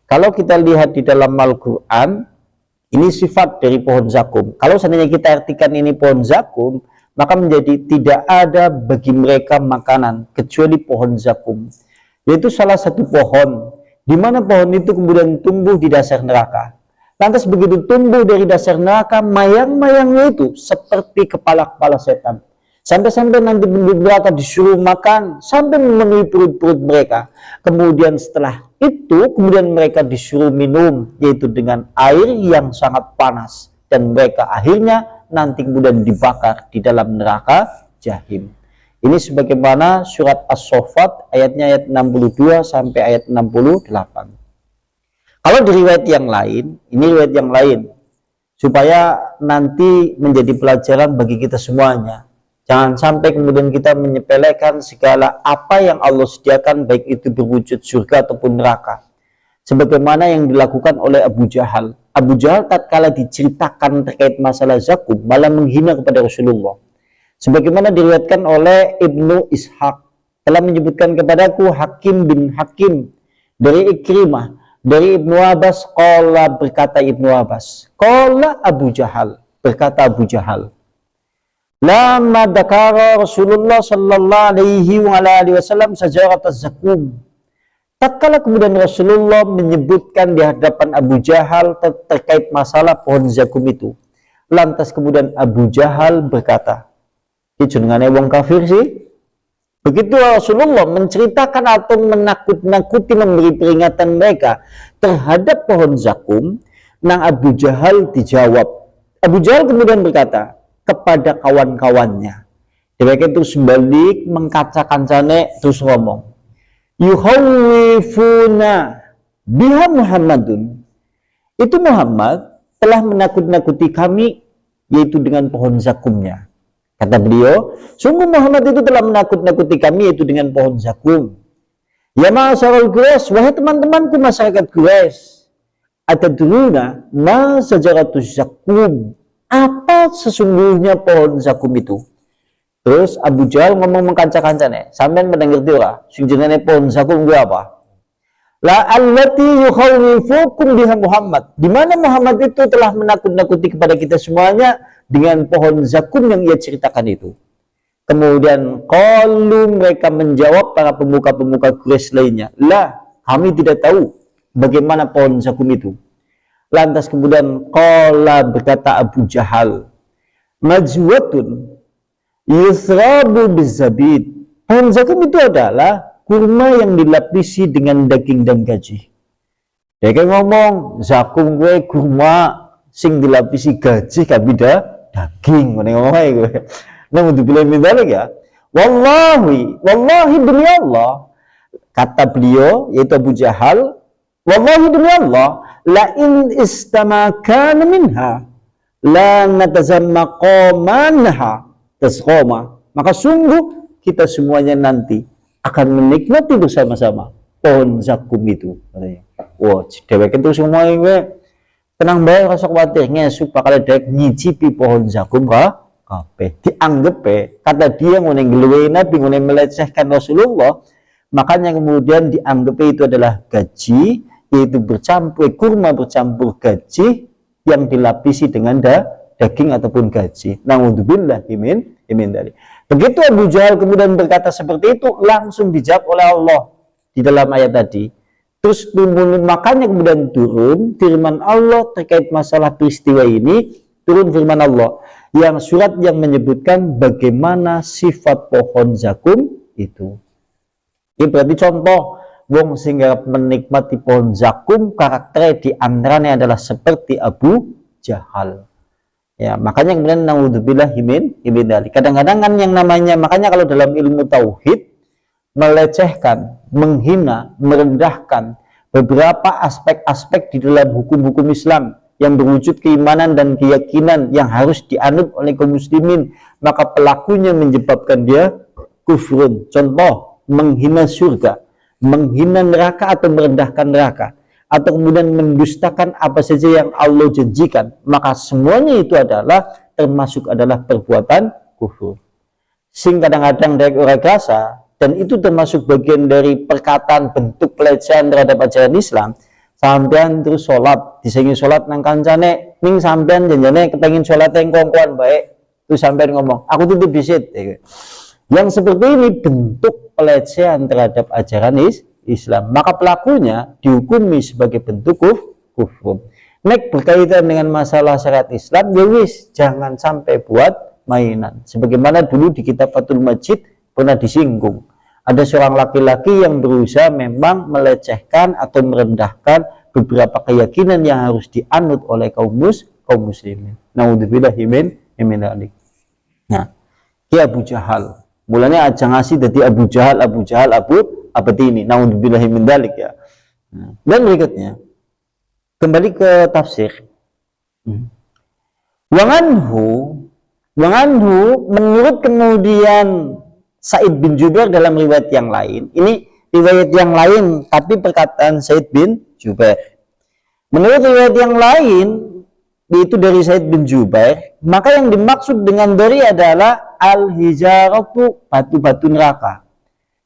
Kalau kita lihat di dalam Al-Quran, ini sifat dari pohon zakum. Kalau seandainya kita artikan ini pohon zakum, maka menjadi tidak ada bagi mereka makanan kecuali pohon zakum. Yaitu salah satu pohon, di mana pohon itu kemudian tumbuh di dasar neraka. Lantas begitu tumbuh dari dasar neraka, mayang-mayangnya itu seperti kepala-kepala setan. Sampai-sampai nanti penduduk neraka disuruh makan sampai memenuhi perut-perut mereka. Kemudian setelah itu kemudian mereka disuruh minum, yaitu dengan air yang sangat panas, dan mereka akhirnya nanti kemudian dibakar di dalam neraka jahim. Ini sebagaimana surat As-Saffat ayatnya ayat 62 sampai ayat 68. Kalau di riwayat yang lain, ini riwayat yang lain supaya nanti menjadi pelajaran bagi kita semuanya. Jangan sampai kemudian kita menyepelekan segala apa yang Allah sediakan, baik itu berwujud surga ataupun neraka. Sebagaimana yang dilakukan oleh Abu Jahal. Abu Jahal tatkala diceritakan terkait masalah zakum, malah menghina kepada Rasulullah. Sebagaimana diriwayatkan oleh Ibnu Ishaq, telah menyebutkan kepadaku Hakim bin Hakim dari Ikrimah, dari Ibnu Abbas, qala berkata Ibnu Abbas, qala Abu Jahal, berkata Abu Jahal. Lama dakara Rasulullah sallallahu alaihi wasallam sajarat az-zakum. Tatkala kemudian Rasulullah menyebutkan di hadapan Abu Jahal terkait masalah pohon zakum itu, lantas kemudian Abu Jahal berkata, itu dengan wong kafir sih. Begitu Rasulullah menceritakan atau menakut-nakuti, memberi peringatan mereka terhadap pohon zakum, nang Abu Jahal dijawab. Abu Jahal kemudian berkata kepada kawan-kawannya, mereka terus balik mengkaca-kancane, terus ngomong, yuhawwifuna biha Muhammadun, itu Muhammad telah menakut-nakuti kami, yaitu dengan pohon zakumnya. Kata beliau, sungguh Muhammad itu telah menakut-nakuti kami, yaitu dengan pohon zakum. Ya ma'asyarul Quraisy, wahai teman-temanku masyarakat Quraisy, atadruna ma sajaratus zakum, apa sesungguhnya pohon zakum itu? Terus Abu Jahal ngomong mengkanca-kancane, sampean pada ngerti ora sing jenenge pohon zakum ku apa? La allati yukhawwifukum biha Muhammad, di mana Muhammad itu telah menakut-nakuti kepada kita semuanya dengan pohon zakum yang ia ceritakan itu. Kemudian qalu, mereka menjawab, para pemuka-pemuka Quraisy lainnya, la, kami tidak tahu bagaimana pohon zakum itu. Lantas kemudian qala, berkata Abu Jahal, majwatun yusrabu bizabid, pohon zakum itu adalah kurma yang dilapisi dengan daging dan gaji. Dia kan ngomong zakum gue kurma sing dilapisi gaji kabida daging, mana ngomong aja gue. Namun dibilang minta lagi ya, wallahi demi Allah, kata beliau yaitu Abu Jahal, wallahi demi Allah, la in istamakana minha la natazammaqamanha tasqama, maka sungguh kita semuanya nanti akan menikmati bersama-sama pohon zakum itu. Wah, dewek itu semua ini tenang bae, rasa khawatir ngesuk bakal dewek nyicipi pohon zakum kabeh. Dianggap kata dia ngene ngluwe Nabi, ngene melecehkan Rasulullah, makanya kemudian dianggap itu adalah gaji, yaitu bercampur kurma bercampur gaji yang dilapisi dengan daging ataupun gaji. Naudzubillah min dari. Begitu Abu Jahal kemudian berkata seperti itu, langsung dijawab oleh Allah di dalam ayat tadi. Terus makanya kemudian turun firman Allah terkait masalah peristiwa ini, turun firman Allah yang surat yang menyebutkan bagaimana sifat pohon zakum itu. Ini berarti contoh wong sehingga menikmati pohon zakum karakternya di antaranya adalah seperti Abu Jahal. Ya, makanya kemudian naudzubillah min dari. Kadang-kadang kan yang namanya, makanya kalau dalam ilmu tauhid melecehkan, menghina, merendahkan beberapa aspek-aspek di dalam hukum-hukum Islam yang berwujud keimanan dan keyakinan yang harus dianut oleh kaum muslimin, maka pelakunya menyebabkan dia kufrun. Contoh, menghina surga, menghina neraka atau merendahkan neraka. atau kemudian mendustakan apa saja yang Allah janjikan, maka semuanya itu adalah termasuk adalah perbuatan kufur. Sing kadang-kadang dari orang rasa, dan itu termasuk bagian dari perkataan bentuk pelecehan terhadap ajaran Islam. Sampean terus sholat, disengi sholat nang kancane, ning sampean janjane kepengin sholat yang kongkoan baik, terus sampean ngomong, aku titip disit. Yang seperti ini bentuk pelecehan terhadap ajaran Islam, maka pelakunya dihukumi sebagai bentuk kufur. Nek berkaitan dengan masalah syariat Islam, ya wis jangan sampai buat mainan. Sebagaimana dulu di kitab Fathul Majid pernah disinggung, ada seorang laki-laki yang berusaha memang melecehkan atau merendahkan beberapa keyakinan yang harus dianut oleh kaum muslimin. Naudzubillahi min dzalik. Nah, Ki Abu Jahal, mulanya aja ngasih dari Abu Jahal apa ini? Naudzubillahi min dzalik ya. Nah, dan berikutnya kembali ke tafsir. Wanganhu menurut kemudian Sa'id bin Jubair dalam riwayat yang lain, ini riwayat yang lain tapi perkataan Sa'id bin Jubair. Menurut riwayat yang lain, yaitu dari Sa'id bin Jubair, maka yang dimaksud dengan dori adalah al-hijaratu, batu-batu neraka.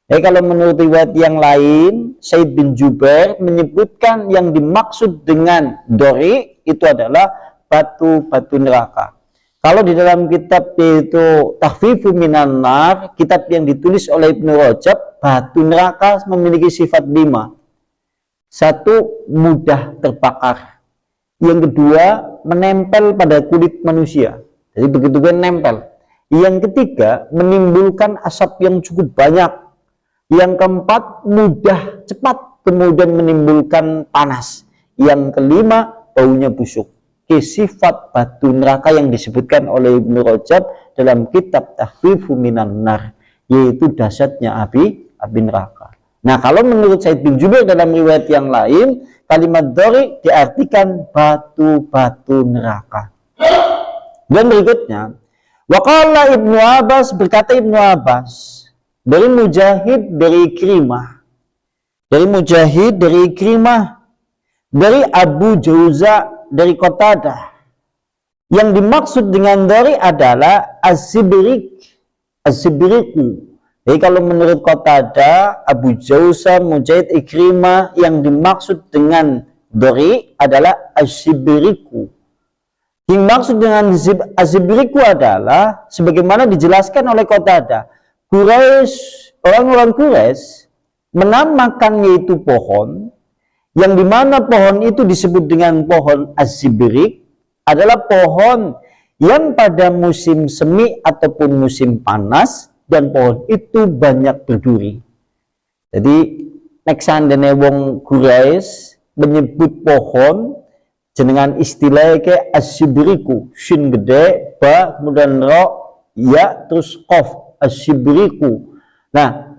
Jadi kalau menurut riwayat yang lain, Sa'id bin Jubair menyebutkan yang dimaksud dengan dori itu adalah batu-batu neraka. Kalau di dalam kitab yaitu Takhfifu Minan Nar, kitab yang ditulis oleh Ibnu Rajab, batu neraka memiliki sifat 5. Satu, mudah terbakar. Yang kedua, menempel pada kulit manusia. Jadi begitu kan nempel. Yang ketiga, menimbulkan asap yang cukup banyak. Yang keempat, mudah cepat kemudian menimbulkan panas. Yang kelima, baunya busuk. Sifat batu neraka yang disebutkan oleh Ibnu Rajab dalam kitab Takhfifu Minan Nar, yaitu dahsyatnya api neraka. Nah, kalau menurut Sa'id bin Jubair dalam riwayat yang lain, kalimat dori diartikan batu-batu neraka. Dan berikutnya, waqala Ibnu Abbas, berkata Ibnu Abbas, dari Mujahid, dari Ikrimah, dari Abu Jauza, dari Qatadah. Yang dimaksud dengan dari adalah az-zibriku. Jadi kalau menurut Qatadah, Abu Jauza, Mujahid, Ikrimah, yang dimaksud dengan dari adalah az-zibriku. Yang dimaksud dengan az-zibriku adalah sebagaimana dijelaskan oleh Qatadah, orang-orang Quraisy menamakan yaitu pohon, yang dimana pohon itu disebut dengan pohon az-zibrik, adalah pohon yang pada musim semi ataupun musim panas, dan pohon itu banyak berduri. Jadi nek sandene wong Quraisy menyebut pohon jenengan istilah ke az-zibriku, shin gede, ba kemudian ro, ya terus qaf, az-zibriku. Nah,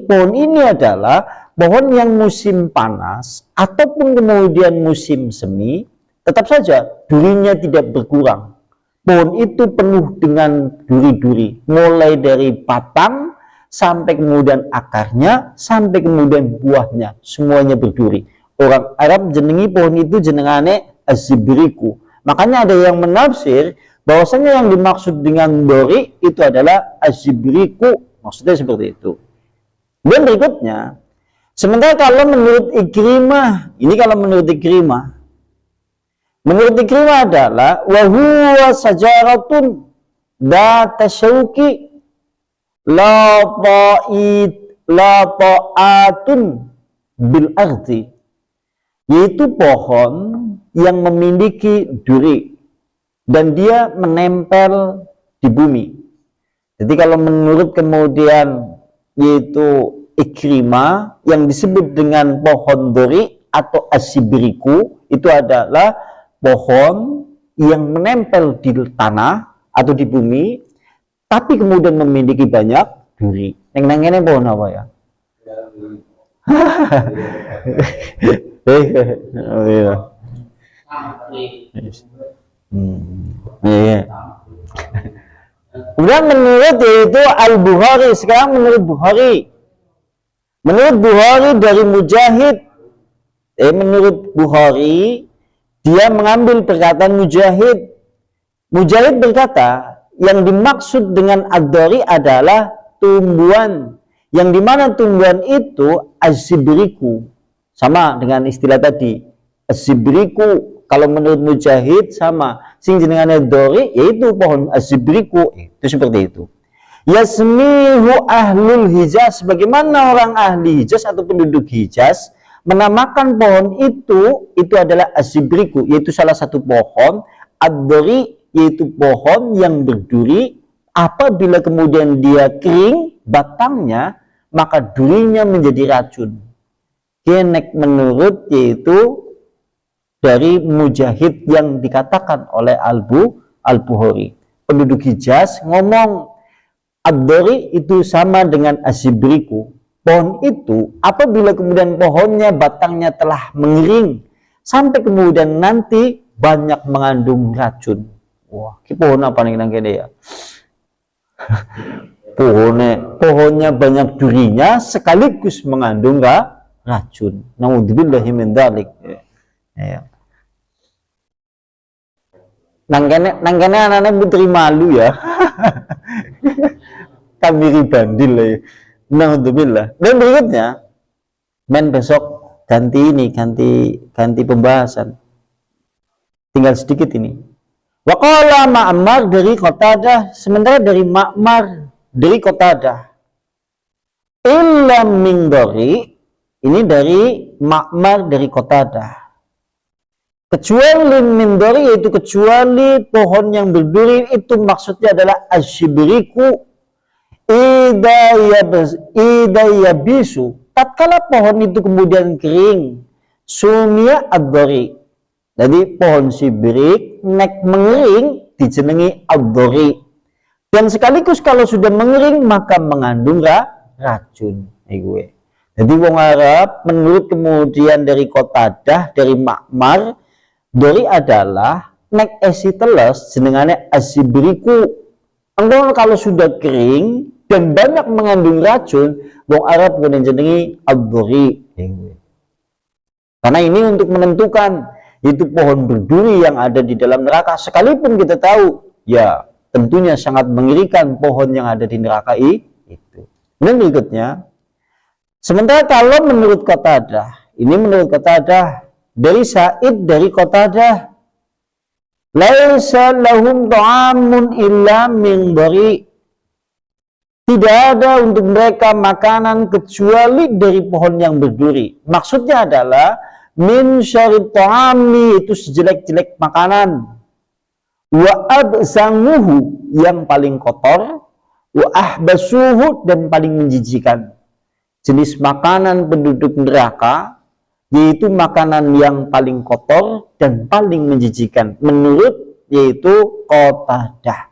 pohon ini adalah pohon yang musim panas ataupun kemudian musim semi, tetap saja durinya tidak berkurang. Pohon itu penuh dengan duri-duri, mulai dari batang sampai kemudian akarnya, sampai kemudian buahnya, semuanya berduri. Orang Arab jenengi pohon itu jenengane az-zibriku. Makanya ada yang menafsir bahwasanya yang dimaksud dengan dori itu adalah az-zibriku, maksudnya seperti itu. Dan berikutnya, sementara kalau menurut Ikrimah, adalah wahuwa sajaratun data syauki la ta'atun bil ardi, yaitu pohon yang memiliki duri dan dia menempel di bumi. Jadi kalau menurut kemudian yaitu Ikrimah, yang disebut dengan pohon duri atau az-zibriku itu adalah pohon yang menempel di tanah atau di bumi, tapi kemudian memiliki banyak duri. Yang nangene pohon apa ya? Kemudian menurut yaitu Al-Bukhari, sekarang menurut Bukhari dari Mujahid Menurut Bukhari, dia mengambil perkataan Mujahid. Mujahid berkata, yang dimaksud dengan ad-dari adalah tumbuhan, yang dimana tumbuhan itu az-zibriku, sama dengan istilah tadi, az-zibriku. Kalau menurut Mujahid sama, sing jenengane dori yaitu pohon az-zibriku, itu seperti itu. Yasmihu ahlul Hijaz, bagaimana orang ahli Hijaz atau penduduk Hijaz menamakan pohon itu adalah az-zibriku, yaitu salah satu pohon. Ad-dari yaitu pohon yang berduri, apabila kemudian dia kering batangnya, maka durinya menjadi racun. Kenek menurut yaitu dari Mujahid yang dikatakan oleh Al-Bukhari. Penduduk Hijaz ngomong ad-dari itu sama dengan az-zibriku. Pohon itu apabila kemudian pohonnya batangnya telah mengering sampai kemudian nanti banyak mengandung racun. Wah, ini pohon apa nih nangkene ya? Pohonnya banyak durinya sekaligus mengandung racun. Naudzubillahi min dzalik. Ya. Nangkene anaknya putri malu ya. Kami bandil ya. Naudzubillah. Dan berikutnya, besok ganti pembahasan. Tinggal sedikit ini. Waqala Ma'mar dari Qatadah, sementara dari Ma'mar dari Qatadah. Illa min dari, ini dari Ma'mar dari Qatadah. Kecuali min dari, yaitu kecuali pohon yang berduri, itu maksudnya adalah az-zibriku. Ida yabisu, tatkala pohon itu kemudian kering, sumia ad-dari. Jadi pohon sibrik nek mengering dijenengi ad-dari. Dan sekaligus kalau sudah mengering maka mengandung racun. Jadi wong Arab menurut kemudian dari Qatadah, dari Ma'mar, dari adalah nek esi teles jenengane az-zibriku. Engkau kalau sudah kering dan banyak mengandung racun, wong Arab kemudian jenengi ad-dari. Karena ini untuk menentukan itu pohon berduri yang ada di dalam neraka. Sekalipun kita tahu, ya tentunya sangat mengerikan pohon yang ada di neraka itu. Dan berikutnya, sementara kalau menurut Qatadah, ini menurut Qatadah dari Sa'id dari Qatadah, laisa lahum ta'amun illa min dari. Tidak ada untuk mereka makanan kecuali dari pohon yang berduri. Maksudnya adalah min syarri ta'ami, itu sejelek-jelek makanan. Wa absanguhu, yang paling kotor. Wa ahbasuhu, dan paling menjijikan. Jenis makanan penduduk neraka yaitu makanan yang paling kotor dan paling menjijikan menurut yaitu Qatadah.